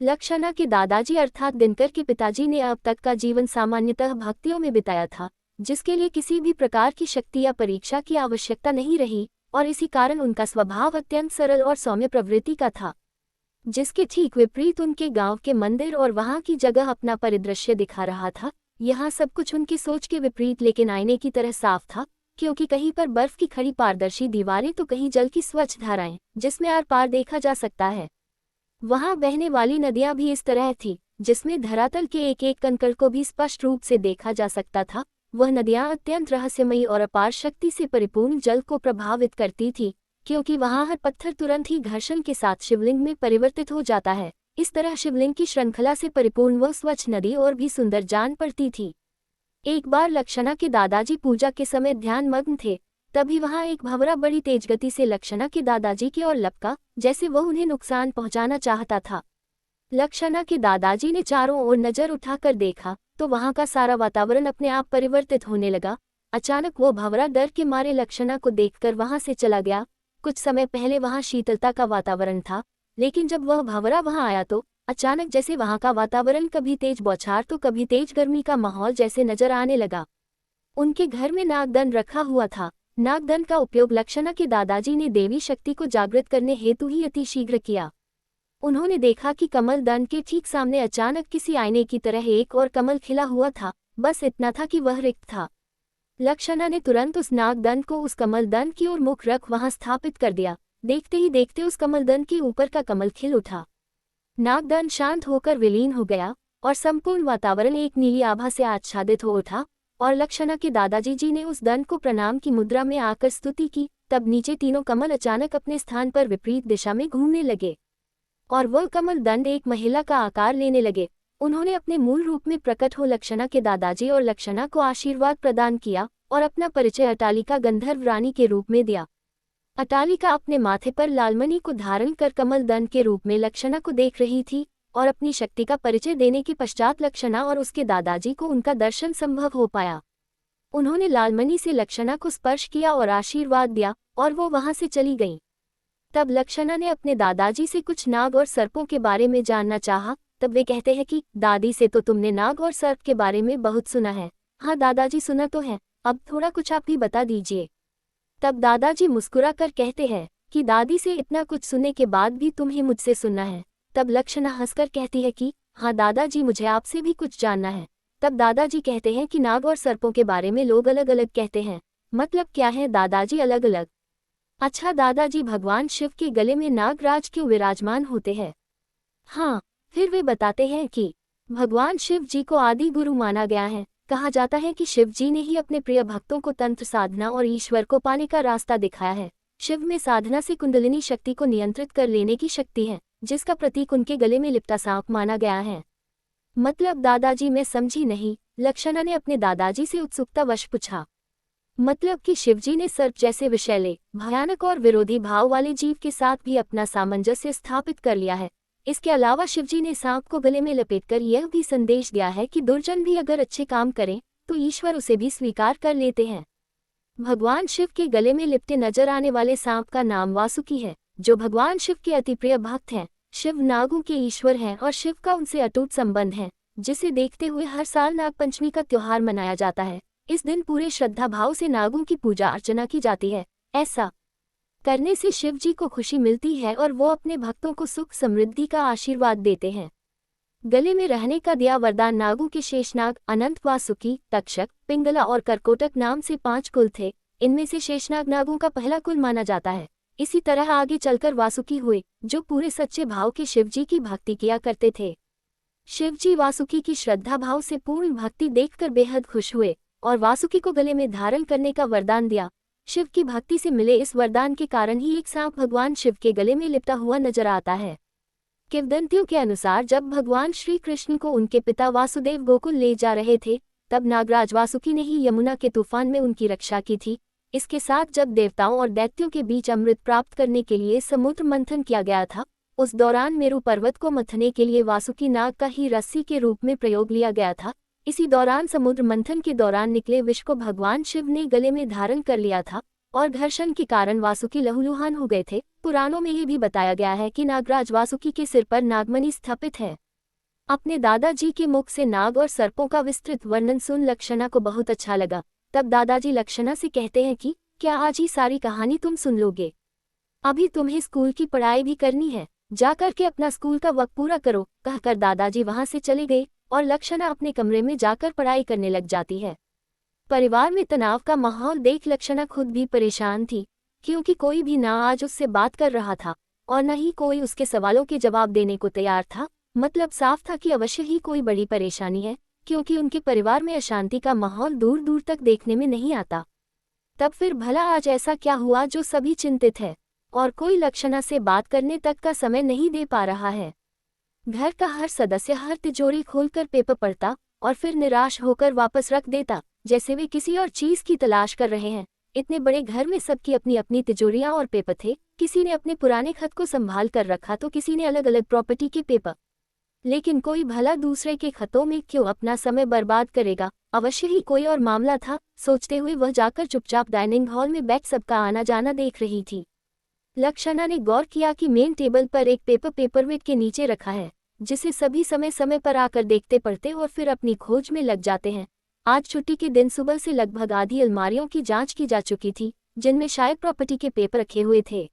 लक्षणा के दादाजी अर्थात दिनकर के पिताजी ने अब तक का जीवन सामान्यतः भक्तियों में बिताया था, जिसके लिए किसी भी प्रकार की शक्ति या परीक्षा की आवश्यकता नहीं रही, और इसी कारण उनका स्वभाव अत्यंत सरल और सौम्य प्रवृत्ति का था। जिसके ठीक विपरीत उनके गांव के मंदिर और वहां की जगह अपना परिदृश्य दिखा रहा था। यहाँ सब कुछ उनकी सोच के विपरीत लेकिन आईने की तरह साफ था, क्योंकि कहीं पर बर्फ की खड़ी पारदर्शी दीवारें तो कहीं जल की स्वच्छ धाराएं जिसमें आर पार देखा जा सकता है। वहां बहने वाली नदियां भी इस तरह थी, जिसमें धरातल के एक एक कंकड़ को भी स्पष्ट रूप से देखा जा सकता था। वह नदियां अत्यंत रहस्यमयी और अपार शक्ति से परिपूर्ण जल को प्रभावित करती थी, क्योंकि वहां हर पत्थर तुरंत ही घर्षण के साथ शिवलिंग में परिवर्तित हो जाता है। इस तरह शिवलिंग की श्रृंखला से परिपूर्ण वह स्वच्छ नदी और भी सुंदर जान पड़ती थी। एक बार लक्षणा के दादाजी पूजा के समय ध्यान मग्न थे, तभी वहां एक भंवरा बड़ी तेज गति से लक्षणा के दादाजी की ओर लपका, जैसे वह उन्हें नुकसान पहुंचाना चाहता था। लक्षणा के दादाजी ने चारों ओर नजर उठाकर देखा तो वहां का सारा वातावरण अपने आप परिवर्तित होने लगा। अचानक वो भंवरा डर के मारे लक्षणा को देखकर वहां से चला गया। कुछ समय पहले वहां शीतलता का वातावरण था, लेकिन जब वह भंवरा वहां आया तो अचानक जैसे वहां का वातावरण कभी तेज बौछार तो कभी तेज गर्मी का माहौल जैसे नजर आने लगा। उनके घर में नागदंड रखा हुआ था। नागदंड का उपयोग लक्षणा के दादाजी ने देवी शक्ति को जागृत करने हेतु ही अतिशीघ्र किया। उन्होंने देखा कि कमल दंड के ठीक सामने अचानक किसी आईने की तरह एक और कमल खिला हुआ था, बस इतना था कि वह रिक्त था। लक्षणा ने तुरंत उस नागदंड को उस कमल दंड की ओर मुख रख वहां स्थापित कर दिया। देखते ही देखते उस कमल दंड के ऊपर का कमल खिल उठा। नागदंड शांत होकर विलीन हो गया और संपूर्ण वातावरण एक नीली आभा से आच्छादित हो उठा, और लक्षणा के दादाजी जी ने उस दंड को प्रणाम की मुद्रा में आकर स्तुति की। तब नीचे तीनों कमल अचानक अपने स्थान पर विपरीत दिशा में घूमने लगे और वह कमल दंड एक महिला का आकार लेने लगे। उन्होंने अपने मूल रूप में प्रकट हो लक्षणा के दादाजी और लक्षणा को आशीर्वाद प्रदान किया और अपना परिचय अटालिका गंधर्व रानी के रूप में दिया। अटालिका अपने माथे पर लालमणि को धारण कर कमल दंड के रूप में लक्षणा को देख रही थी, और अपनी शक्ति का परिचय देने के पश्चात लक्षणा और उसके दादाजी को उनका दर्शन संभव हो पाया। उन्होंने लालमणि से लक्षणा को स्पर्श किया और आशीर्वाद दिया, और वो वहां से चली गईं। तब लक्षणा ने अपने दादाजी से कुछ नाग और सर्पों के बारे में जानना चाहा। तब वे कहते हैं कि दादी से तो तुमने नाग और सर्प के बारे में बहुत सुना है। हाँ दादाजी, सुना तो है, अब थोड़ा कुछ आप भी बता दीजिए। तब दादाजी मुस्कुरा कर कहते हैं कि दादी से इतना कुछ सुनने के बाद भी तुम्हें मुझसे सुनना है। तब लक्षणा हंसकर कहती है कि हाँ दादाजी, मुझे आपसे भी कुछ जानना है। तब दादाजी कहते हैं कि नाग और सर्पों के बारे में लोग अलग अलग कहते हैं, मतलब क्या है दादाजी अलग अलग? अच्छा दादाजी, भगवान शिव के गले में नागराज क्यों विराजमान होते हैं? हाँ, फिर वे बताते हैं कि भगवान शिव जी को आदि गुरु माना गया है। कहा जाता है कि शिव जी ने ही अपने प्रिय भक्तों को तंत्र साधना और ईश्वर को पाने का रास्ता दिखाया है। शिव में साधना से कुंडलिनी शक्ति को नियंत्रित कर लेने की शक्ति है, जिसका प्रतीक उनके गले में लिपटा सांप माना गया है। मतलब दादाजी, मैं समझी नहीं, लक्षणा ने अपने दादाजी से उत्सुकतावश पूछा। मतलब कि शिवजी ने सर्प जैसे विषैले, भयानक और विरोधी भाव वाले जीव के साथ भी अपना सामंजस्य स्थापित कर लिया है। इसके अलावा शिवजी ने सांप को गले में लपेटकर यह भी संदेश दिया है कि दुर्जन भी अगर अच्छे काम करें तो ईश्वर उसे भी स्वीकार कर लेते हैं। भगवान शिव के गले में लिपटे नजर आने वाले सांप का नाम वासुकी है, जो भगवान शिव के अति प्रिय भक्त हैं। शिव नागों के ईश्वर हैं और शिव का उनसे अटूट संबंध है, जिसे देखते हुए हर साल नागपंचमी का त्योहार मनाया जाता है। इस दिन पूरे श्रद्धा भाव से नागों की पूजा अर्चना की जाती है। ऐसा करने से शिव जी को खुशी मिलती है और वो अपने भक्तों को सुख समृद्धि का आशीर्वाद देते हैं। गले में रहने का दिया वरदान नागों के शेषनाग, अनंत, वासुकी, तक्षक, पिंगला और करकोटक नाम से 5 कुल थे। इनमें से शेषनाग नागों का पहला कुल माना जाता है। इसी तरह आगे चलकर वासुकी हुए, जो पूरे सच्चे भाव के शिवजी की भक्ति किया करते थे। शिवजी वासुकी की श्रद्धा भाव से पूर्ण भक्ति देखकर बेहद खुश हुए और वासुकी को गले में धारण करने का वरदान दिया। शिव की भक्ति से मिले इस वरदान के कारण ही एक सांप भगवान शिव के गले में लिपटा हुआ नजर आता है। किंवदंतियों के अनुसार जब भगवान श्री कृष्ण को उनके पिता वासुदेव गोकुल ले जा रहे थे, तब नागराज वासुकी ने ही यमुना के तूफान में उनकी रक्षा की थी। इसके साथ जब देवताओं और दैत्यों के बीच अमृत प्राप्त करने के लिए समुद्र मंथन किया गया था, उस दौरान मेरु पर्वत को मथने के लिए वासुकी नाग का ही रस्सी के रूप में प्रयोग लिया गया था। इसी दौरान समुद्र मंथन के दौरान निकले विष को भगवान शिव ने गले में धारण कर लिया था और घर्षण के कारण वासुकी लहूलुहान हो गए थे। पुराणों में ये भी बताया गया है कि नागराज वासुकी के सिर पर नागमणि स्थापित है। अपने दादाजी के मुख से नाग और सर्पों का विस्तृत वर्णन सुन लक्षणा को बहुत अच्छा लगा। तब दादाजी लक्षणा से कहते हैं कि क्या आज ही सारी कहानी तुम सुन लोगे? अभी तुम्हें स्कूल की पढ़ाई भी करनी है, जाकर के अपना स्कूल का वक्त पूरा करो। कहकर दादाजी वहां से चले गए और लक्षणा अपने कमरे में जाकर पढ़ाई करने लग जाती है। परिवार में तनाव का माहौल देख लक्षणा खुद भी परेशान थी, क्योंकि कोई भी ना आज उससे बात कर रहा था और न ही कोई उसके सवालों के जवाब देने को तैयार था। मतलब साफ था कि अवश्य ही कोई बड़ी परेशानी है, क्योंकि उनके परिवार में अशांति का माहौल दूर दूर तक देखने में नहीं आता। तब फिर भला आज ऐसा क्या हुआ जो सभी चिंतित है और कोई लक्षणा से बात करने तक का समय नहीं दे पा रहा है? घर का हर सदस्य हर तिजोरी खोलकर पेपर पढ़ता और फिर निराश होकर वापस रख देता, जैसे वे किसी और चीज की तलाश कर रहे हैं। इतने बड़े घर में सबकी अपनी अपनी तिजोरियां और पेपर थे। किसी ने अपने पुराने खत को संभाल कर रखा तो किसी ने अलग अलग प्रॉपर्टी के पेपर। लेकिन कोई भला दूसरे के खतों में क्यों अपना समय बर्बाद करेगा? अवश्य ही कोई और मामला था। सोचते हुए वह जाकर चुपचाप डाइनिंग हॉल में बैठ सबका आना जाना देख रही थी। लक्षणा ने गौर किया कि मेन टेबल पर एक पेपर पेपरवेट के नीचे रखा है, जिसे सभी समय समय पर आकर देखते पढ़ते और फिर अपनी खोज में लग जाते हैं। आज छुट्टी के दिन सुबह से लगभग आधी अलमारियों की जांच की जा चुकी थी, जिनमें शायद प्रॉपर्टी के पेपर रखे हुए थे।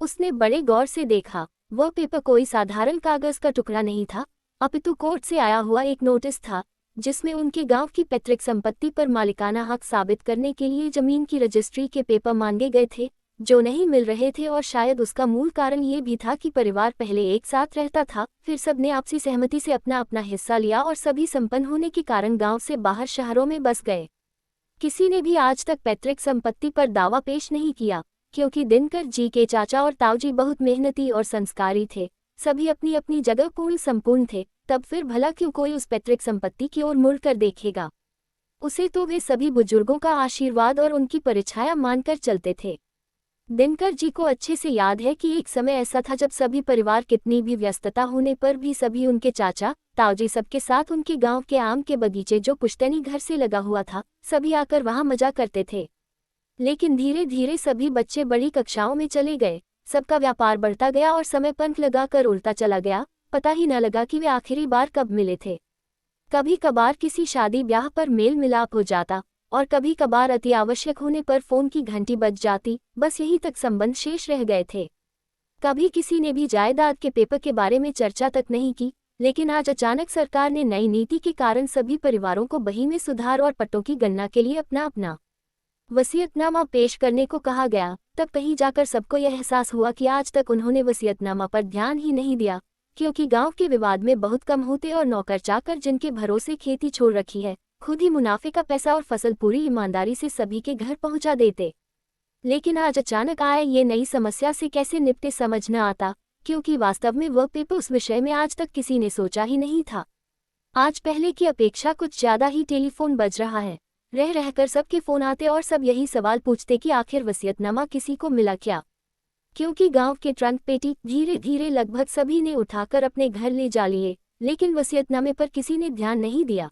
उसने बड़े गौर से देखा। वह पेपर कोई साधारण कागज का टुकड़ा नहीं था, अपितु कोर्ट से आया हुआ एक नोटिस था, जिसमें उनके गांव की पैतृक संपत्ति पर मालिकाना हक साबित करने के लिए जमीन की रजिस्ट्री के पेपर मांगे गए थे, जो नहीं मिल रहे थे। और शायद उसका मूल कारण ये भी था कि परिवार पहले एक साथ रहता था, फिर सबने आपसी सहमति से अपना अपना हिस्सा लिया और सभी संपन्न होने के कारण गांव से बाहर शहरों में बस गए। किसी ने भी आज तक पैतृक संपत्ति पर दावा पेश नहीं किया, क्योंकि दिनकर जी के चाचा और ताऊजी बहुत मेहनती और संस्कारी थे। सभी अपनी अपनी जगह पूर्ण संपूर्ण थे। तब फिर भला क्यों कोई उस पैतृक संपत्ति की ओर मुड़कर देखेगा? उसे तो वे सभी बुजुर्गों का आशीर्वाद और उनकी परिछाया मानकर चलते थे। दिनकर जी को अच्छे से याद है कि एक समय ऐसा था जब सभी परिवार कितनी भी व्यस्तता होने पर भी सभी उनके चाचा ताऊजी सबके साथ उनके गांव के आम के बगीचे, जो पुश्तैनी घर से लगा हुआ था, सभी आकर वहां मजा करते थे। लेकिन धीरे धीरे सभी बच्चे बड़ी कक्षाओं में चले गए, सबका व्यापार बढ़ता गया और समय पंख लगाकर उल्टा चला गया। पता ही न लगा कि वे आखिरी बार कब मिले थे। कभी कभार किसी शादी ब्याह पर मेल मिलाप हो जाता और कभी कभार अति आवश्यक होने पर फोन की घंटी बज जाती। बस यहीं तक संबंध शेष रह गए थे। कभी किसी ने भी जायदाद के पेपर के बारे में चर्चा तक नहीं की। लेकिन आज अचानक सरकार ने नई नीति के कारण सभी परिवारों को बही में सुधार और पट्टों की गणना के लिए अपना अपना वसीयतनामा पेश करने को कहा गया। तब कहीं जाकर सबको यह एहसास हुआ कि आज तक उन्होंने वसीयतनामा पर ध्यान ही नहीं दिया, क्योंकि गांव के विवाद में बहुत कम होते और नौकर चाकर जिनके भरोसे खेती छोड़ रखी है, खुद ही मुनाफे का पैसा और फसल पूरी ईमानदारी से सभी के घर पहुंचा देते। लेकिन आज अचानक आए ये नई समस्या से कैसे निपटे समझ न आता, क्योंकि वास्तव में वह पेपर उस विषय में आज तक किसी ने सोचा ही नहीं था। आज पहले की अपेक्षा कुछ ज्यादा ही टेलीफोन बज रहा है। रह रहकर सबके फोन आते और सब यही सवाल पूछते कि आखिर वसीयतनामा किसी को मिला क्या, क्योंकि गांव के ट्रंक पेटी धीरे धीरे लगभग सभी ने उठाकर अपने घर ले जा लिए, लेकिन वसीयतनामे पर किसी ने ध्यान नहीं दिया।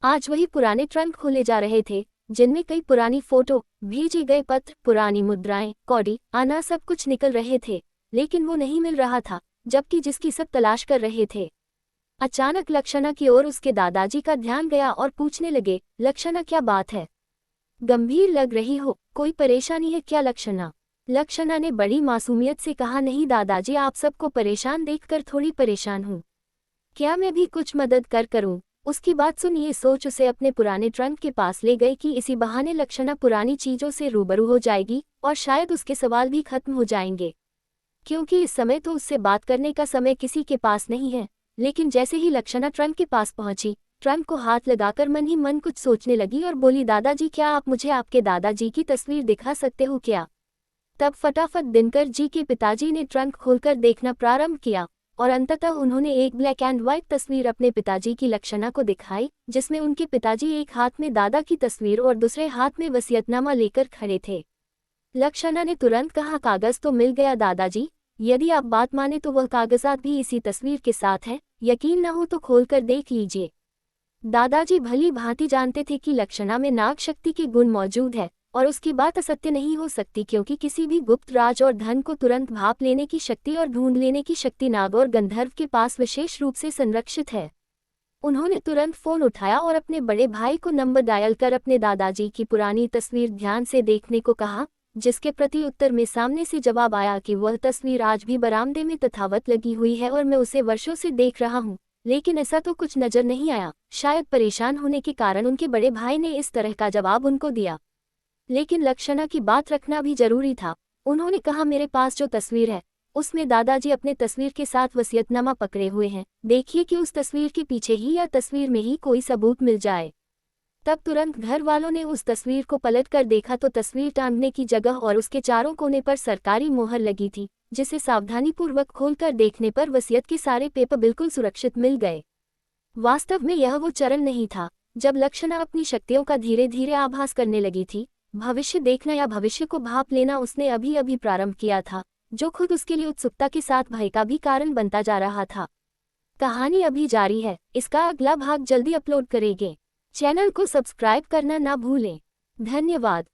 आज वही पुराने ट्रंक खोले जा रहे थे, जिनमें कई पुरानी फोटो, भेजे गए पत्र, पुरानी मुद्राएं, कौड़ी, आना सब कुछ निकल रहे थे, लेकिन वो नहीं मिल रहा था, जबकि जिसकी सब तलाश कर रहे थे। अचानक लक्षणा की ओर उसके दादाजी का ध्यान गया और पूछने लगे, लक्षणा क्या बात है? गंभीर लग रही हो, कोई परेशानी है क्या लक्षणा? लक्षणा ने बड़ी मासूमियत से कहा, नहीं दादाजी, आप सबको परेशान देखकर थोड़ी परेशान हूँ। क्या मैं भी कुछ मदद कर करूँ? उसकी बात सुन ये सोच उसे अपने पुराने ट्रंक के पास ले गई कि इसी बहाने लक्षणा पुरानी चीजों से रूबरू हो जाएगी और शायद उसके सवाल भी खत्म हो जाएंगे, क्योंकि इस समय तो उससे बात करने का समय किसी के पास नहीं है। लेकिन जैसे ही लक्षणा ट्रंक के पास पहुंची, ट्रंक को हाथ लगाकर मन ही मन कुछ सोचने लगी और बोली, दादाजी, क्या आप मुझे आपके दादाजी की तस्वीर दिखा सकते हो क्या? तब फटाफट दिनकर जी के पिताजी ने ट्रंक खोलकर देखना प्रारंभ किया और अंततः उन्होंने एक ब्लैक एंड व्हाइट तस्वीर अपने पिताजी की लक्षणा को दिखाई, जिसमें उनके पिताजी एक हाथ में दादा की तस्वीर और दूसरे हाथ में वसीयतनामा लेकर खड़े थे। लक्षणा ने तुरंत कहा, कागज तो मिल गया दादाजी, यदि आप बात माने तो वह कागजात भी इसी तस्वीर के साथ हैं, यकीन न हो तो खोलकर देख लीजिए। दादाजी भली भांति जानते थे कि लक्षणा में नाग शक्ति के गुण मौजूद है, और उसकी बात असत्य नहीं हो सकती, क्योंकि किसी भी गुप्त राज और धन को तुरंत भाप लेने की शक्ति और ढूंढ लेने की शक्ति नाग और गंधर्व के पास विशेष रूप से संरक्षित है। उन्होंने तुरंत फोन उठाया और अपने बड़े भाई को नंबर डायल कर अपने दादाजी की पुरानी तस्वीर ध्यान से देखने को कहा, जिसके प्रति उत्तर में सामने से जवाब आया कि वह तस्वीर आज भी बरामदे में तथावत लगी हुई है और मैं उसे वर्षों से देख रहा हूँ, लेकिन ऐसा तो कुछ नजर नहीं आया। शायद परेशान होने के कारण उनके बड़े भाई ने इस तरह का जवाब उनको दिया, लेकिन लक्षणा की बात रखना भी जरूरी था। उन्होंने कहा, मेरे पास जो तस्वीर है उसमें दादाजी अपने तस्वीर के साथ वसीयतनामा पकड़े हुए हैं। देखिए कि उस तस्वीर के पीछे ही या तस्वीर में ही कोई सबूत मिल जाए। तब तुरंत घर वालों ने उस तस्वीर को पलट कर देखा तो तस्वीर टांगने की जगह और उसके चारों कोने पर सरकारी मोहर लगी थी, जिसे सावधानीपूर्वक खोलकर देखने पर वसीयत के सारे पेपर बिल्कुल सुरक्षित मिल गए। वास्तव में यह वो चरण नहीं था जब लक्षणा अपनी शक्तियों का धीरे धीरे आभास करने लगी थी। भविष्य देखना या भविष्य को भाप लेना उसने अभी अभी प्रारंभ किया था, जो खुद उसके लिए उत्सुकता के साथ भय का भी कारण बनता जा रहा था। कहानी अभी जारी है, इसका अगला भाग जल्दी अपलोड करेंगे। चैनल को सब्सक्राइब करना ना भूलें। धन्यवाद।